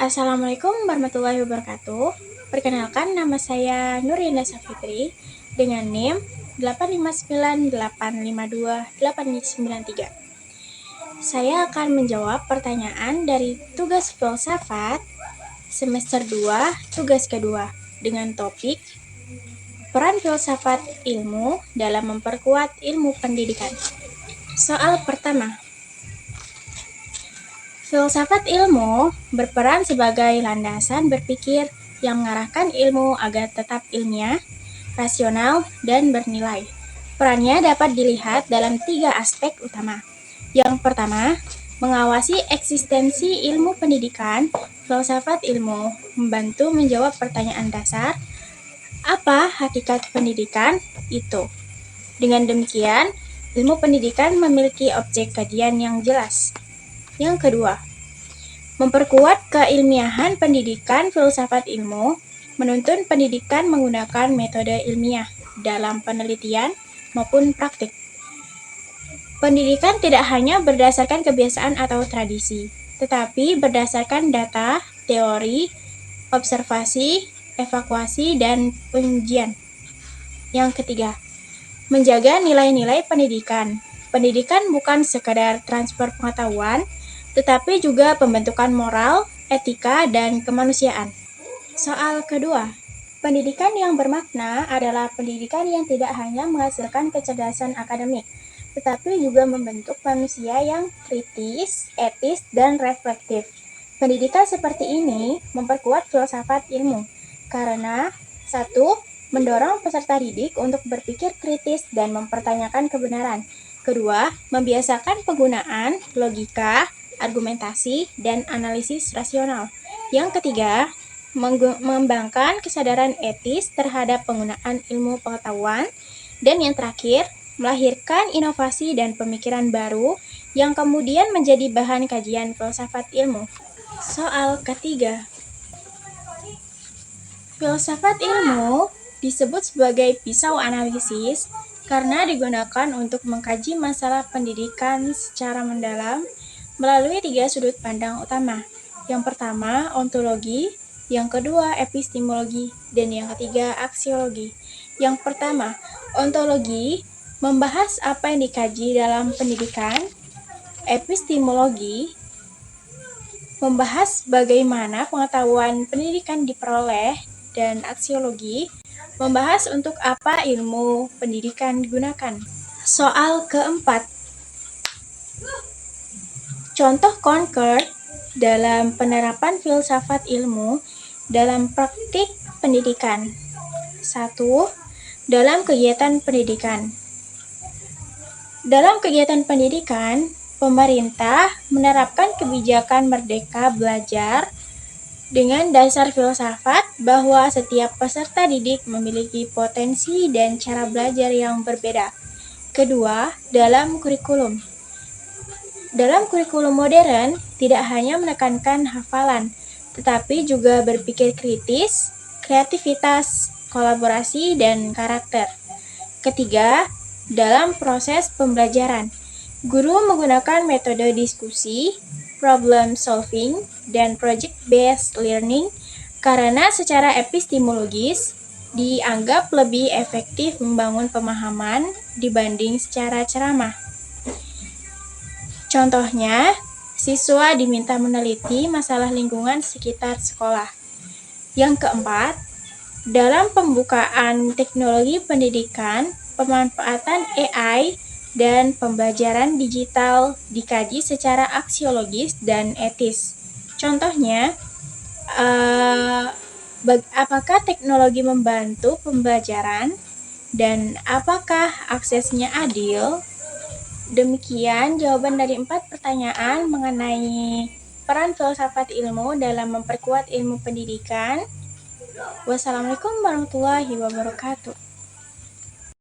Assalamualaikum warahmatullahi wabarakatuh. Perkenalkan, nama saya Nurina Safitri dengan NIM 859852893. Saya akan menjawab pertanyaan dari tugas filsafat semester 2, tugas kedua dengan topik peran filsafat ilmu dalam memperkuat ilmu pendidikan. Soal pertama. Filsafat ilmu berperan sebagai landasan berpikir yang mengarahkan ilmu agar tetap ilmiah, rasional, dan bernilai. Perannya dapat dilihat dalam 3 aspek utama. Yang pertama, mengawasi eksistensi ilmu pendidikan. Filsafat ilmu membantu menjawab pertanyaan dasar, apa hakikat pendidikan itu? Dengan demikian, ilmu pendidikan memiliki objek kajian yang jelas. Yang kedua, memperkuat keilmiahan pendidikan. Filsafat ilmu menuntun pendidikan menggunakan metode ilmiah dalam penelitian maupun praktik. Pendidikan tidak hanya berdasarkan kebiasaan atau tradisi, tetapi berdasarkan data, teori, observasi, evaluasi, dan pengujian. Yang ketiga, menjaga nilai-nilai pendidikan. Pendidikan bukan sekadar transfer pengetahuan, tetapi juga pembentukan moral, etika, dan kemanusiaan. Soal kedua, pendidikan yang bermakna adalah pendidikan yang tidak hanya menghasilkan kecerdasan akademik, tetapi juga membentuk manusia yang kritis, etis, dan reflektif. Pendidikan seperti ini memperkuat filsafat ilmu, karena 1. Mendorong peserta didik untuk berpikir kritis dan mempertanyakan kebenaran. Kedua, membiasakan penggunaan logika, argumentasi, dan analisis rasional. Yang ketiga, mengembangkan kesadaran etis terhadap penggunaan ilmu pengetahuan. Dan yang terakhir, melahirkan inovasi dan pemikiran baru yang kemudian menjadi bahan kajian filsafat ilmu. Soal ketiga, filsafat ilmu disebut sebagai pisau analisis karena digunakan untuk mengkaji masalah pendidikan secara mendalam melalui 3 sudut pandang utama. Yang pertama, ontologi, yang kedua, epistemologi, dan yang ketiga, aksiologi. Yang pertama, ontologi membahas apa yang dikaji dalam pendidikan. Epistemologi membahas bagaimana pengetahuan pendidikan diperoleh, dan aksiologi membahas untuk apa ilmu pendidikan digunakan. Soal keempat, contoh konkret dalam penerapan filsafat ilmu dalam praktik pendidikan. 1. Dalam kegiatan pendidikan. Dalam kegiatan pendidikan, pemerintah menerapkan kebijakan merdeka belajar dengan dasar filsafat bahwa setiap peserta didik memiliki potensi dan cara belajar yang berbeda. Kedua, dalam kurikulum. Dalam kurikulum modern, tidak hanya menekankan hafalan, tetapi juga berpikir kritis, kreativitas, kolaborasi, dan karakter. Ketiga, dalam proses pembelajaran, guru menggunakan metode diskusi, problem solving, dan project-based learning karena secara epistemologis dianggap lebih efektif membangun pemahaman dibanding secara ceramah. Contohnya, siswa diminta meneliti masalah lingkungan sekitar sekolah. Yang keempat, dalam pembukaan teknologi pendidikan, pemanfaatan AI dan pembelajaran digital dikaji secara aksiologis dan etis. Contohnya, apakah teknologi membantu pembelajaran dan apakah aksesnya adil? Demikian jawaban dari 4 pertanyaan mengenai peran filsafat ilmu dalam memperkuat ilmu pendidikan. Wassalamualaikum warahmatullahi wabarakatuh.